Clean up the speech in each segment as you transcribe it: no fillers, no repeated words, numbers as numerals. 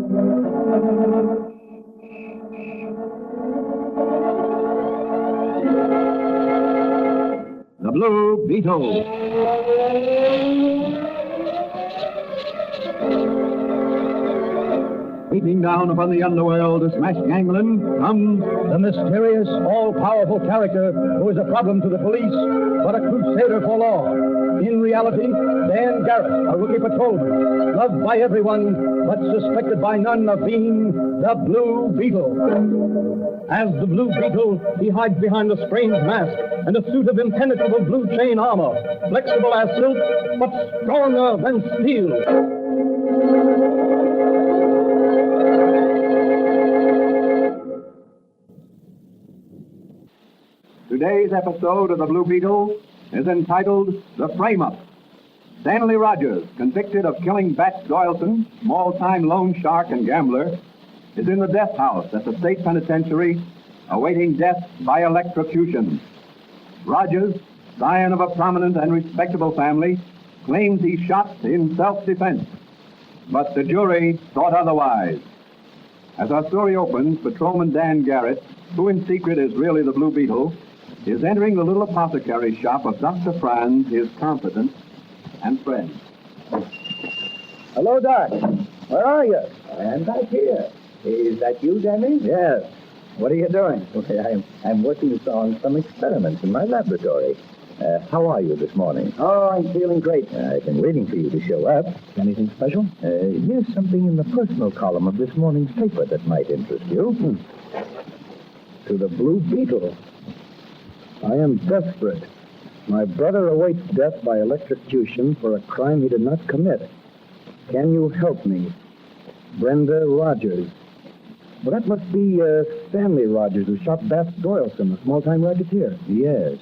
The Blue Beetle. Beating down upon the underworld to smash gangland comes The mysterious, all-powerful character who is a problem to the police, but a crusader for law. In reality, Dan Garrett, a rookie patrolman, loved by everyone, but suspected by none of being the Blue Beetle. As the Blue Beetle, he hides behind a strange mask and a suit of impenetrable blue chain armor, flexible as silk, but stronger than steel. Today's episode of The Blue Beetle is entitled The Frame-Up. Stanley Rogers, convicted of killing Bat Doyleson, small-time loan shark and gambler, is in the death house at the state penitentiary, awaiting death by electrocution. Rogers, scion of a prominent and respectable family, claims he shot in self-defense. But the jury thought otherwise. As our story opens, Patrolman Dan Garrett, who in secret is really the Blue Beetle, is entering the little apothecary shop of Dr. Franz, his confidant and friend. Hello, Doc. Where are you? I'm back here. Is that you, Danny? Yes. What are you doing? Okay, I'm working on some experiments in my laboratory. How are you this morning? Oh, I'm feeling great. I've been waiting for you to show up. Anything special? Here's something in the personal column of this morning's paper that might interest you. To the Blue Beetle. I am desperate. My brother awaits death by electrocution for a crime he did not commit. Can you help me? Brenda Rogers. Well, that must be Stanley Rogers, who shot Bat Doyleson, a small-time racketeer. Yes,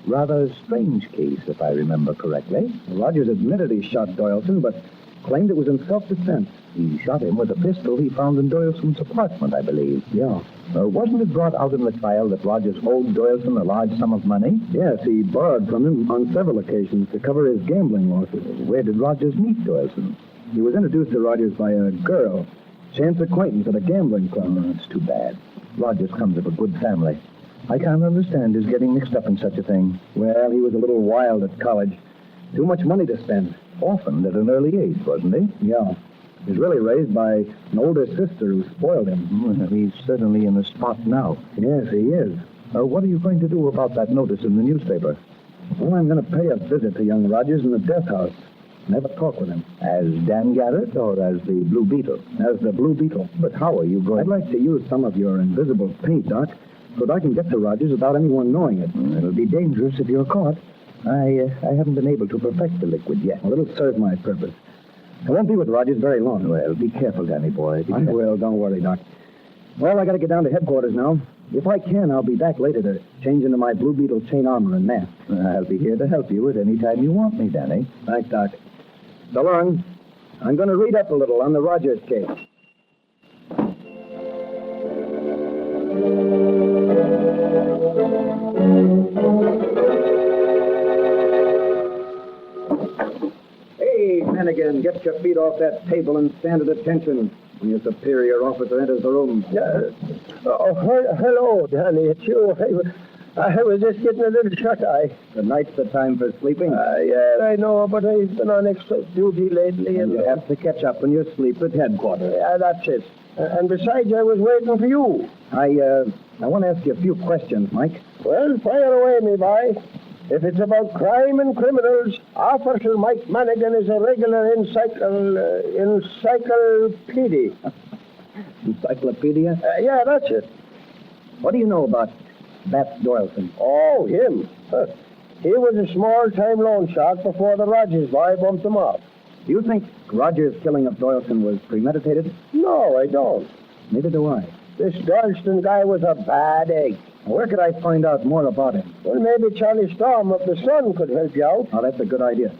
rather a strange case, if I remember correctly. Rogers admitted he shot Doyleson, but claimed it was in self-defense. He shot him with a pistol he found in Doyleson's apartment, I believe. Yeah. Wasn't it brought out in the trial that Rogers owed Doyleson a large sum of money? Yes, he borrowed from him on several occasions to cover his gambling losses. Where did Rogers meet Doyleson? He was introduced to Rogers by a girl, chance acquaintance at a gambling club. That's too bad. Rogers comes of a good family. I can't understand his getting mixed up in such a thing. Well, he was a little wild at college. Too much money to spend. Orphaned at an early age, wasn't he? Yeah. He was really raised by an older sister who spoiled him. Well, he's certainly in the spot now. Yes, he is. What are you going to do about that notice in the newspaper? Well, I'm going to pay a visit to young Rogers in the death house. Never talk with him. As Dan Garrett or as the Blue Beetle? As the Blue Beetle. But how are you going? I'd like to use some of your invisible paint, Doc, so that I can get to Rogers without anyone knowing it. It'll be dangerous if you're caught. I haven't been able to perfect the liquid yet. Well, it'll serve my purpose. I won't be with Rogers very long. Well, be careful, Danny boy. I will. Don't worry, Doc. Well, I got to get down to headquarters now. If I can, I'll be back later to change into my Blue Beetle chain armor and mask. I'll be here to help you at any time you want me, Danny. Thanks, Doc. So long. I'm going to read up a little on the Rogers case. Hey, Hannigan, get your feet off that table and stand at attention when your superior officer enters the room. Hello, Danny. It's you. I was just getting a little shut-eye. The night's the time for sleeping. Yeah, I know, but I've been on extra duty lately. And you have to catch up on your sleep at headquarters. Yeah, that's it. And besides, I was waiting for you. I want to ask you a few questions, Mike. Well, fire away, me boy. If it's about crime and criminals, Officer Mike Manigan is a regular encyclopedia. Encyclopedia? Yeah, that's it. What do you know about Bat Doyleson? Oh, him. He was a small-time loan shark before the Rogers boy bumped him off. Do you think Rogers' killing of Doyleson was premeditated? No, I don't. Neither do I. This Doyleson guy was a bad egg. Where could I find out more about him? Well, maybe Charlie Storm of the Sun could help you out. Oh, that's a good idea.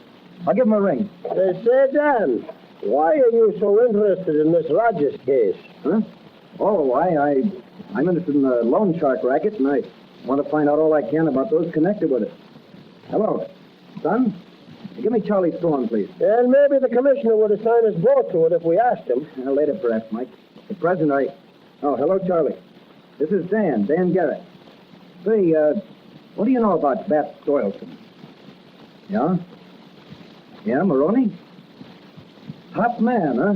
I'll give him a ring. Say, Dan, why are you so interested in this Rogers case? Huh? Oh, I'm interested in the loan shark racket, and I want to find out all I can about those connected with it. Hello, son? Give me Charlie Storm, please. And maybe the commissioner would assign us both to it if we asked him. Later, perhaps, Mike. At present, Oh, hello, Charlie. This is Dan Garrett. Say, what do you know about Bat Doyleson? Yeah? Yeah, Maroney? Top man, huh?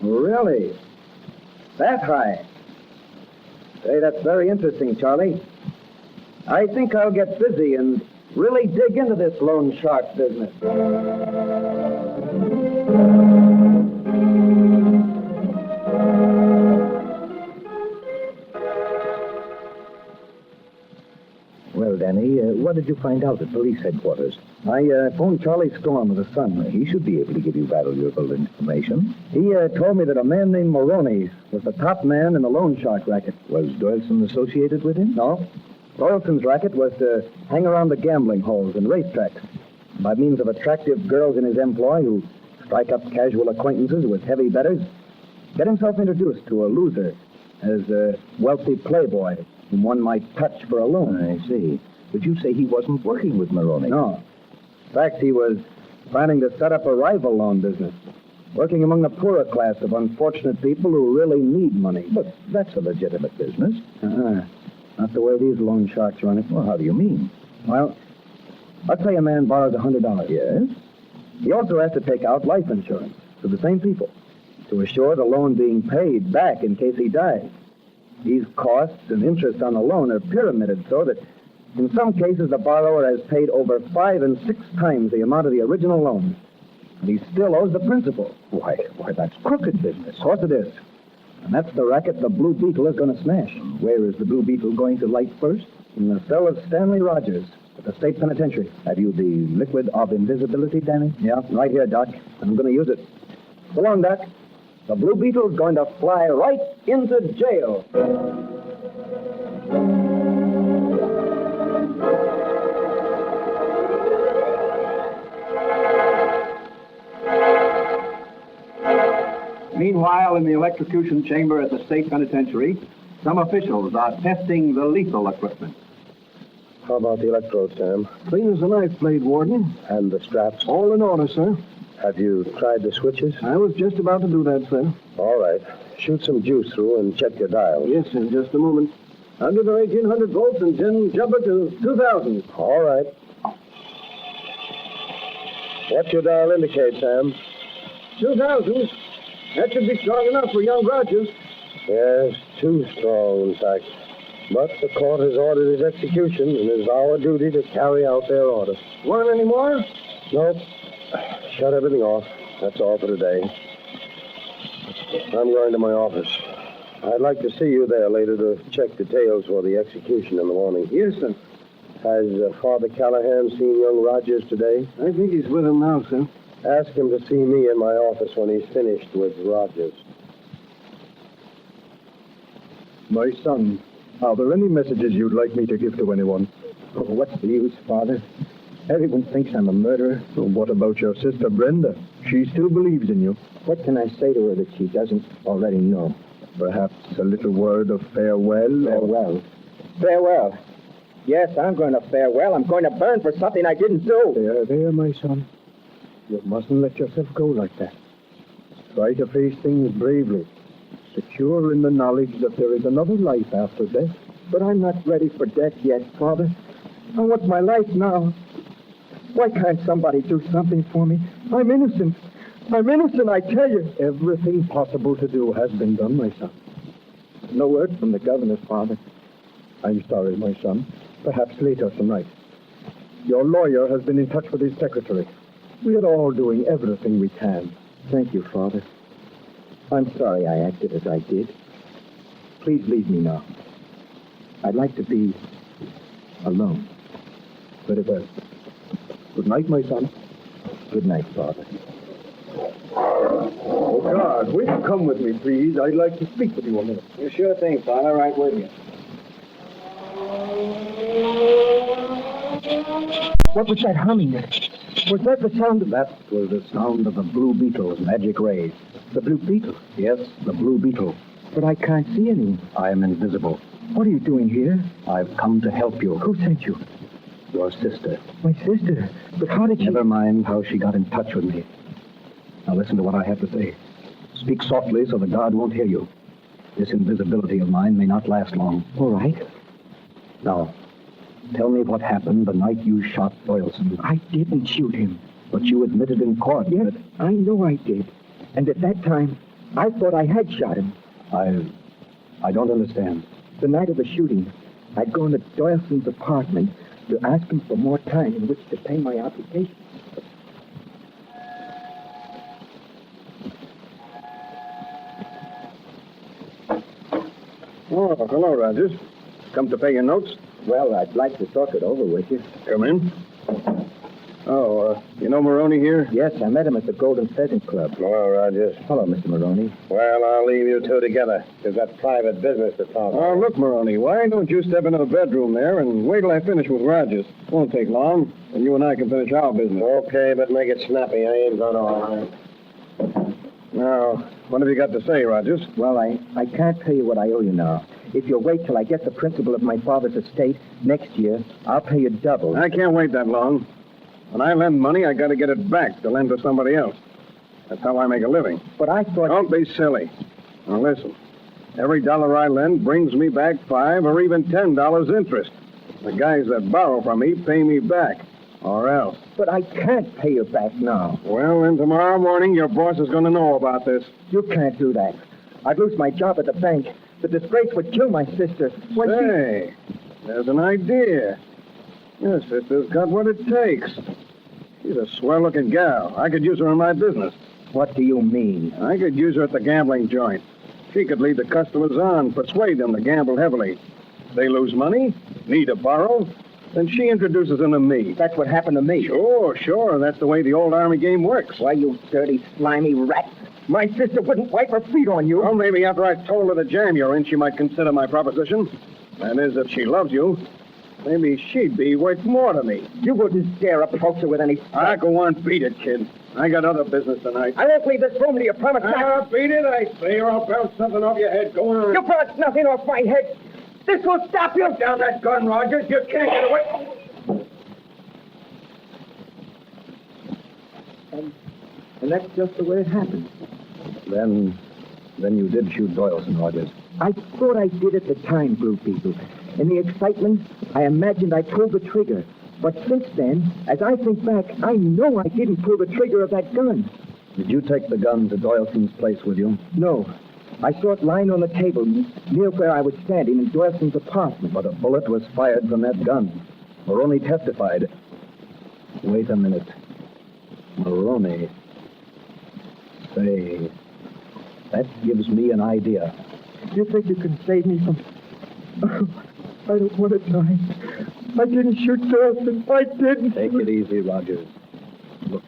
Really? That high? Say, that's very interesting, Charlie. I think I'll get busy and really dig into this loan shark business. Well, Danny, what did you find out at police headquarters? I phoned Charlie Storm of the Sun. He should be able to give you valuable information. He told me that a man named Maroney was the top man in the loan shark racket. Was Doyleson associated with him? No. Doyleson's racket was to hang around the gambling halls and racetracks by means of attractive girls in his employ who strike up casual acquaintances with heavy bettors, get himself introduced to a loser as a wealthy playboy whom one might touch for a loan. I see. But you say he wasn't working with Maroney. No. In fact, he was planning to set up a rival loan business, working among the poorer class of unfortunate people who really need money. But that's a legitimate business. Not the way these loan sharks run it. Well, how do you mean? Well, let's say a man borrows $100. Yes? He also has to take out life insurance for the same people to assure the loan being paid back in case he dies. These costs and interest on the loan are pyramided so that in some cases the borrower has paid over 5 and 6 times the amount of the original loan. And he still owes the principal. Why, that's crooked business. Of course it is. And that's the racket the Blue Beetle is going to smash. Where is the Blue Beetle going to light first? In the cell of Stanley Rogers at the state penitentiary. Have you the liquid of invisibility, Danny? Yeah, right here, Doc. I'm going to use it. So long, Doc. The Blue Beetle's going to fly right into jail. Meanwhile, in the electrocution chamber at the state penitentiary, some officials are testing the lethal equipment. How about the electrodes, Sam? Clean as a knife blade, Warden. And the straps? All in order, sir. Have you tried the switches? I was just about to do that, sir. All right. Shoot some juice through and check your dial. Yes, in just a moment. Under the 1,800 volts and then jump it to 2,000. All right. What's your dial indicate, Sam? 2,000? That should be strong enough for young Rogers. Yes, too strong, in fact. But the court has ordered his execution, and it is our duty to carry out their order. Want any more? Nope. Shut everything off. That's all for today. I'm going to my office. I'd like to see you there later to check details for the execution in the morning. Yes, sir. Has Father Callahan seen young Rogers today? I think he's with him now, sir. Ask him to see me in my office when he's finished with Rogers. My son, are there any messages you'd like me to give to anyone? Oh, what's the use, Father? Everyone thinks I'm a murderer. Well, what about your sister, Brenda? She still believes in you. What can I say to her that she doesn't already know? Perhaps a little word of farewell? Farewell? Farewell? Yes, I'm going to farewell. I'm going to burn for something I didn't do. There, my son. You mustn't let yourself go like that. Try to face things bravely, secure in the knowledge that there is another life after death. But I'm not ready for death yet, Father. I want my life now. Why can't somebody do something for me? I'm innocent. I'm innocent, I tell you. Everything possible to do has been done, my son. No word from the governor, Father. I'm sorry, my son. Perhaps later tonight. Your lawyer has been in touch with his secretary. We are all doing everything we can. Thank you, Father. I'm sorry I acted as I did. Please leave me now. I'd like to be alone. Very well. Good night, my son. Good night, Father. Oh, God, will you come with me, please? I'd like to speak with you a minute. Sure thing, Father. Right with you. What was that humming there? Was that the sound of... That was the sound of the Blue Beetle's magic rays. The Blue Beetle? Yes, the Blue Beetle. But I can't see anyone. I am invisible. What are you doing here? I've come to help you. Who sent you? Your sister. My sister? But how did she... Never mind how she got in touch with me. Now listen to what I have to say. Speak softly so the guard won't hear you. This invisibility of mine may not last long. All right. Now, tell me what happened the night you shot Doyleson. I didn't shoot him. But you admitted in court Yes, that... I know I did. And at that time, I thought I had shot him. I don't understand. The night of the shooting, I'd gone to Doyleson's apartment to ask him for more time in which to pay my obligation. Oh, hello, Rogers. Come to pay your notes? Well, I'd like to talk it over with you. Come in. Oh, you know Maroney here? Yes, I met him at the Golden Pheasant Club. Hello, Rogers. Hello, Mr. Maroney. Well, I'll leave you two together. We've got private business to talk about. Oh, look, Maroney, why don't you step into the bedroom there and wait till I finish with Rogers? Won't take long, and you and I can finish our business. Okay, but make it snappy. I ain't gonna all right. Now, what have you got to say, Rogers? Well, I can't tell you what I owe you now. If you'll wait till I get the principal of my father's estate next year, I'll pay you double. I can't wait that long. When I lend money, I got to get it back to lend to somebody else. That's how I make a living. But I thought... Don't be silly. Now listen. Every dollar I lend brings me back $5 or even $10 interest. The guys that borrow from me pay me back, or else. But I can't pay you back now. Well, then tomorrow morning your boss is going to know about this. You can't do that. I'd lose my job at the bank. The disgrace would kill my sister. Say, there's an idea. Your sister's got what it takes. She's a swell-looking gal. I could use her in my business. What do you mean? I could use her at the gambling joint. She could lead the customers on, persuade them to gamble heavily. If they lose money, need to borrow, then she introduces them to me. That's what happened to me. Sure. That's the way the old Army game works. Why, you dirty, slimy rat. My sister wouldn't wipe her feet on you. Well, maybe after I told her the jam you're in, she might consider my proposition. That is, if she loves you. Maybe she'd be worth more to me. You wouldn't dare approach her with any... Go on, beat it, kid. I got other business tonight. I won't leave this room till you promise not... Beat it, I say, or I'll bounce something off your head. Go on. You promise nothing off my head. This will stop you. Put down that gun, Rogers. You can't get away. And that's just the way it happened. Then you did shoot Doyleson, Rogers. I thought I did at the time, Blue Beetle. In the excitement, I imagined I pulled the trigger. But since then, as I think back, I know I didn't pull the trigger of that gun. Did you take the gun to Doyleson's place with you? No. I saw it lying on the table near where I was standing in Doyleson's apartment. But a bullet was fired from that gun. Maroney testified. Wait a minute. Maroney. Say, that gives me an idea. You think you can save me from... I don't want to die. I didn't shoot Doyleson. I didn't. Take it easy, Rogers. Look,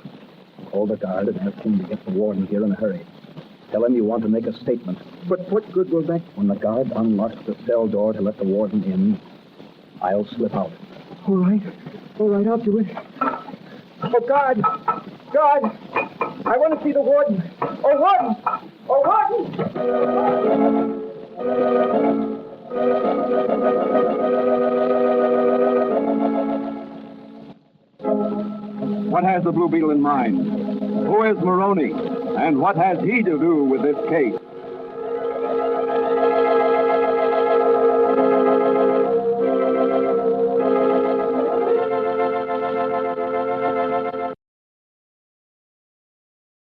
call the guard and ask him to get the warden here in a hurry. Tell him you want to make a statement. But what good will that... When the guard unlocks the cell door to let the warden in, I'll slip out. All right, I'll do it. Oh, God! I want to see the warden. Oh, warden! What has the Blue Beetle in mind? Who is Maroney? And what has he to do with this case?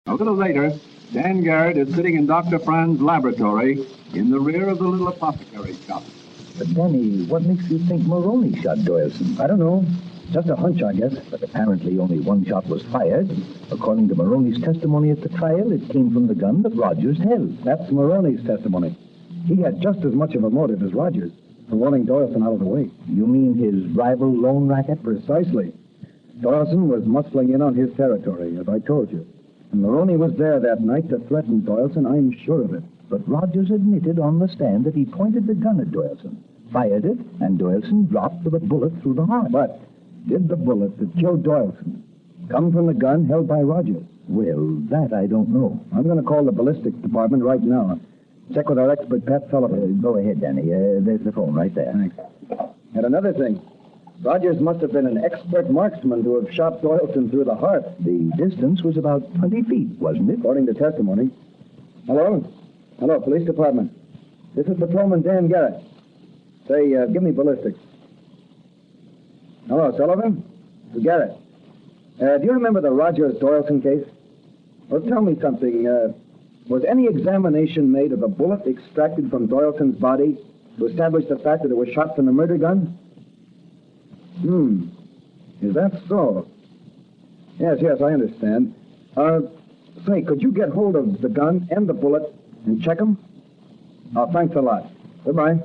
A little later, Dan Garrett is sitting in Dr. Franz's laboratory in the rear of the little apothecary shop. But, Danny, what makes you think Maroney shot Doyleson? I don't know. Just a hunch, I guess. But apparently only one shot was fired. According to Maroney's testimony at the trial, it came from the gun that Rogers held. That's Maroney's testimony. He had just as much of a motive as Rogers for wanting Doyleson out of the way. You mean his rival loan racket? Precisely. Doyleson was muscling in on his territory, as I told you. And Maroney was there that night to threaten Doyleson, I'm sure of it. But Rogers admitted on the stand that he pointed the gun at Doyleson, fired it, and Doyleson dropped with a bullet through the heart. But did the bullet that killed Doyleson come from the gun held by Rogers? Well, that I don't know. I'm going to call the ballistics department right now. Check with our expert, Pat Sullivan. Go ahead, Danny. There's the phone right there. Thanks. And another thing. Rogers must have been an expert marksman to have shot Doyleson through the heart. The distance was about 20 feet, wasn't it? According to testimony. Hello? Hello, police department. This is Patrolman Dan Garrett. Say, give me ballistics. Hello, Sullivan? This is Garrett. Do you remember the Rogers-Doyleson case? Well, tell me something. Was any examination made of the bullet extracted from Doyleson's body to establish the fact that it was shot from the murder gun? Is that so? Yes, I understand. Say, could you get hold of the gun and the bullet and check them? Oh, thanks a lot. Goodbye.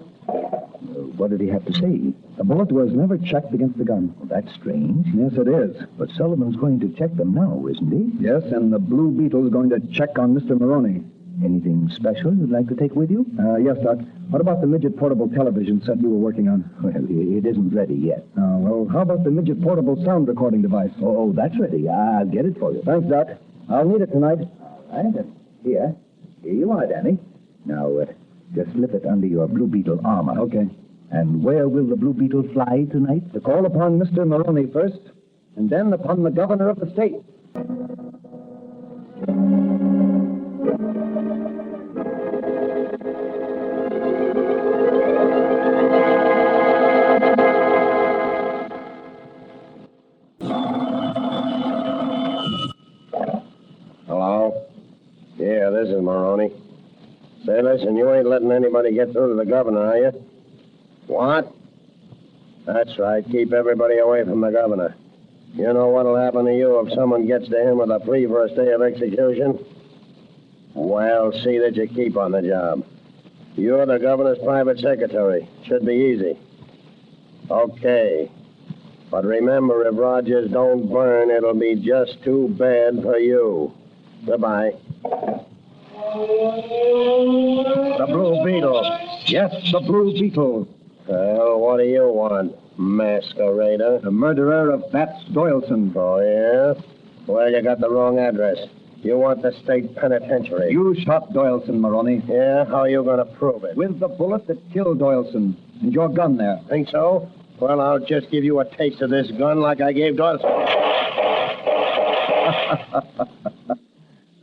What did he have to say? The bullet was never checked against the gun. Well, that's strange. Yes, it is. But Sullivan's going to check them now, isn't he? Yes, and the Blue Beetle is going to check on Mr. Maroney. Anything special you'd like to take with you? Yes, Doc. What about the midget portable television set you were working on? Well, it isn't ready yet. Well, how about the midget portable sound recording device? Oh, that's ready. I'll get it for you. Thanks, Doc. I'll need it tonight. All right. Here you are, Danny. Now, just slip it under your Blue Beetle armor. Okay. And where will the Blue Beetle fly tonight? To call upon Mr. Maroney first, and then upon the governor of the state. Hello? Yeah, this is Maroney. Say, listen, you ain't letting anybody get through to the governor, are you? What? That's right. Keep everybody away from the governor. You know what'll happen to you if someone gets to him with a plea for a stay of execution? Well, see that you keep on the job. You're the governor's private secretary. Should be easy. Okay. But remember, if Rogers don't burn, it'll be just too bad for you. Goodbye. The Blue Beetle. Yes, the Blue Beetle. Well, what do you want, masquerader? The murderer of Bats Doyleson. Oh, yeah? Well, you got the wrong address. You want the state penitentiary. You shot Doyleson, Maroney. Yeah? How are you going to prove it? With the bullet that killed Doyleson. And your gun there. Think so? Well, I'll just give you a taste of this gun like I gave Doyleson.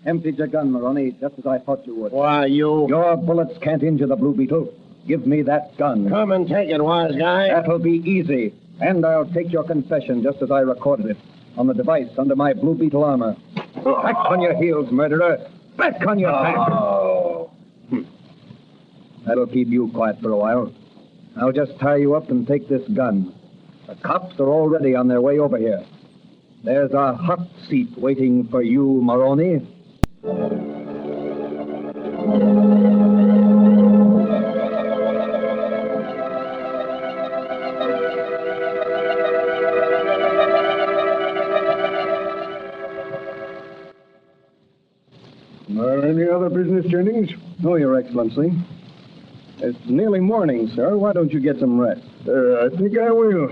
Emptied your gun, Maroney, just as I thought you would. Why, you... Your bullets can't injure the Blue Beetle. Give me that gun. Come and take it, wise guy. That'll be easy. And I'll take your confession just as I recorded it. On the device under my Blue Beetle armor. Back on your heels, murderer. Back on your back. Oh. That'll keep you quiet for a while. I'll just tie you up and take this gun. The cops are already on their way over here. There's a hot seat waiting for you, Maroney. Any other business, Jennings? No, Your Excellency. It's nearly morning, sir. Why don't you get some rest? I think I will.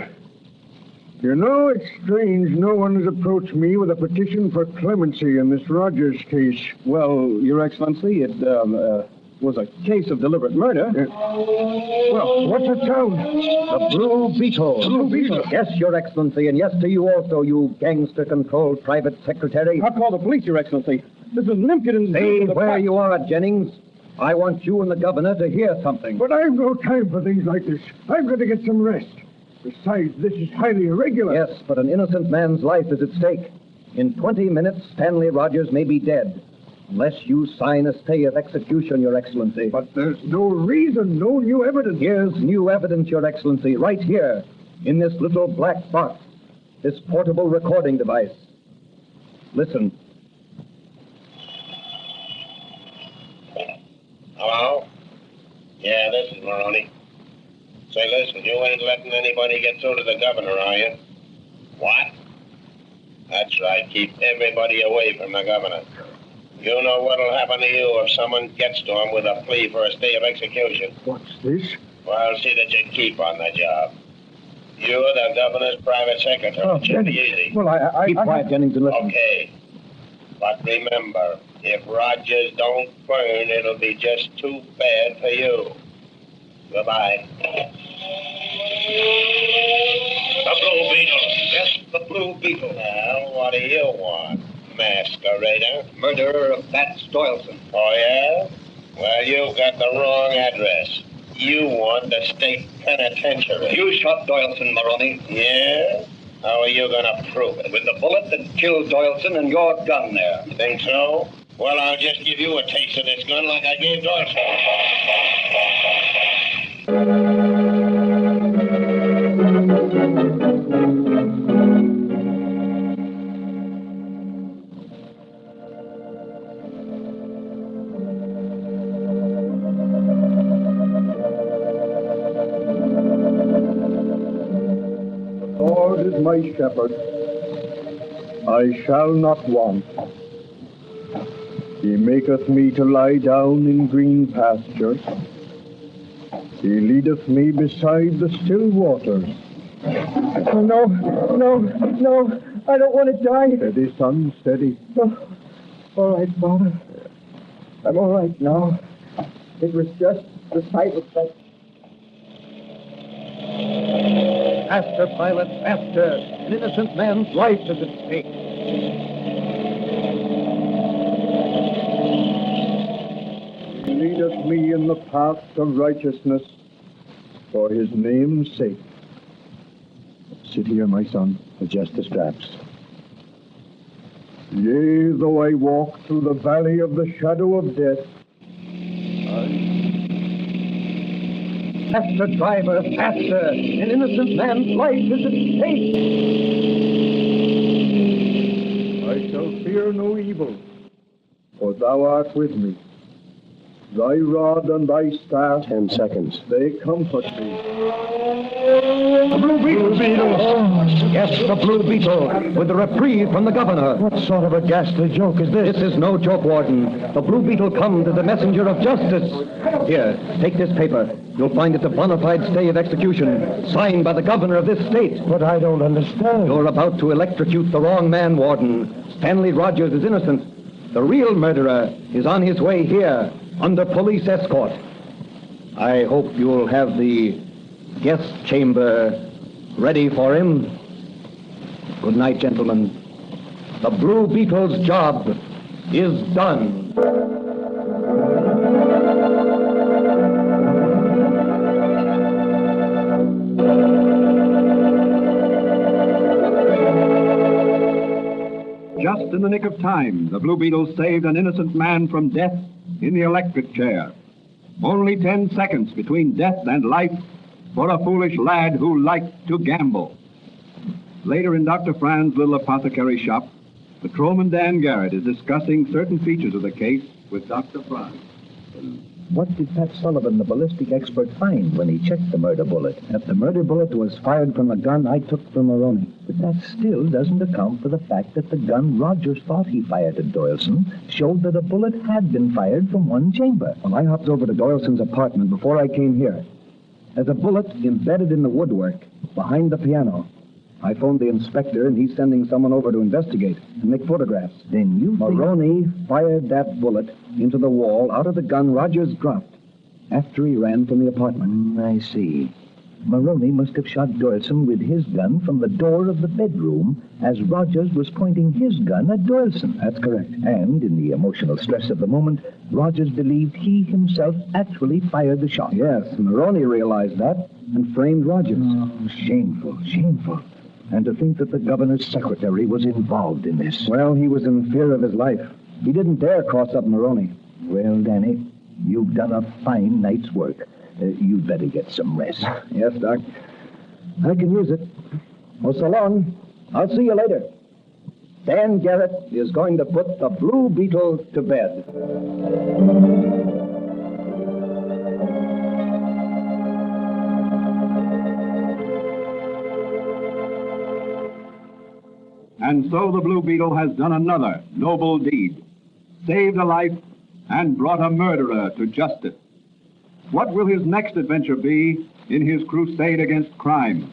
You know, it's strange no one has approached me with a petition for clemency in this Rogers case. Well, Your Excellency, it was a case of deliberate murder. Well, what's it sound? The Blue Beetle. Blue Beetle? Yes, Your Excellency, and yes to you also, you gangster-controlled private secretary. I'll call the police, Your Excellency. This is an impudent... Stay where you are, Jennings. I want you and the governor to hear something. But I've no time for things like this. I've got to get some rest. Besides, this is highly irregular. Yes, but an innocent man's life is at stake. In 20 minutes, Stanley Rogers may be dead. Unless you sign a stay of execution, Your Excellency. But there's no reason, no new evidence. Here's new evidence, Your Excellency, right here, in this little black box. This portable recording device. Listen. Hello? Yeah, this is Maroney. Say, listen, you ain't letting anybody get through to the governor, are you? What? That's right. Keep everybody away from the governor. You know what'll happen to you if someone gets to him with a plea for a stay of execution. What's this? Well, see that you keep on the job. You're the governor's private secretary. Oh, It should be easy. Well, Keep quiet, Jennings, and listen. Okay. But remember, if Rogers don't burn, it'll be just too bad for you. Goodbye. The Blue Beetle. Yes, the Blue Beetle. Well, what do you want, masquerader? Murderer of Bats Doyleson. Oh, yeah? Well, you've got the wrong address. You want the state penitentiary. You shot Doyleson, Maroney. Yeah? How are you going to prove it? With the bullet that killed Doyleson and your gun there. You think so? Well, I'll just give you a taste of this gun like I gave The Lord is my shepherd. I shall not want. He maketh me to lie down in green pastures. He leadeth me beside the still waters. Oh, no. I don't want to die. Steady, son, steady. Oh, all right, Father. I'm all right now. It was just the sight of that. Faster, pilot, faster. An innocent man's life is at stake. He leadeth me in the path of righteousness for his name's sake. Sit here, my son. Adjust the straps. Yea, though I walk through the valley of the shadow of death, Faster, driver, faster. An innocent man's life is at stake. I shall fear no evil, for thou art with me. Thy rod and thy staff, 10 seconds. they comfort me. The Blue Beetle. Yes, the Blue Beetle, with the reprieve from the governor. What sort of a ghastly joke is this? This is no joke, Warden. The Blue Beetle comes as a messenger of justice. Here, take this paper. You'll find it's a bona fide stay of execution, signed by the governor of this state. But I don't understand. You're about to electrocute the wrong man, Warden. Stanley Rogers is innocent. The real murderer is on his way here, under police escort. I hope you'll have the guest chamber ready for him. Good night, gentlemen. The Blue Beetle's job is done. Just in the nick of time, the Blue Beetle saved an innocent man from death in the electric chair. Only 10 seconds between death and life for a foolish lad who liked to gamble. Later in Dr. Fran's little apothecary shop, Patrolman Dan Garrett is discussing certain features of the case with Dr. Fran. What did Pat Sullivan, the ballistic expert, find when he checked the murder bullet? That the murder bullet was fired from the gun I took from Maroney. But that still doesn't account for the fact that the gun Rogers thought he fired at Doyleson showed that a bullet had been fired from one chamber. Well, I hopped over to Doyleson's apartment before I came here. There's a bullet embedded in the woodwork behind the piano. I phoned the inspector, and he's sending someone over to investigate and make photographs. Then you think... Maroney fired that bullet into the wall out of the gun Rogers dropped after he ran from the apartment. I see. Maroney must have shot Doyleson with his gun from the door of the bedroom as Rogers was pointing his gun at Doyleson. That's correct. And in the emotional stress of the moment, Rogers believed he himself actually fired the shot. Yes, Maroney realized that and framed Rogers. Oh, shameful, shameful. And to think that the governor's secretary was involved in this. Well, he was in fear of his life. He didn't dare cross up Maroney. Well, Danny, you've done a fine night's work. You'd better get some rest. Yes, Doc. I can use it. Well, so long. I'll see you later. Dan Garrett is going to put the Blue Beetle to bed. And so the Blue Beetle has done another noble deed, saved a life, and brought a murderer to justice. What will his next adventure be in his crusade against crime?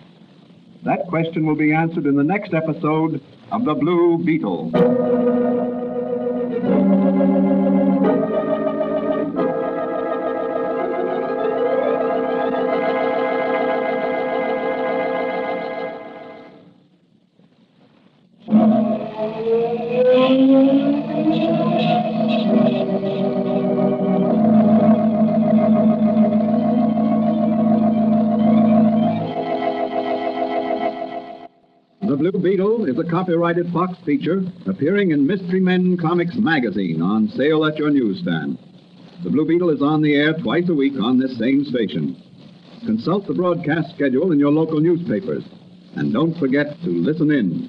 That question will be answered in the next episode of The Blue Beetle. The Blue Beetle is a copyrighted Fox feature appearing in Mystery Men Comics magazine on sale at your newsstand. The Blue Beetle is on the air twice a week on this same station. Consult the broadcast schedule in your local newspapers. And don't forget to listen in.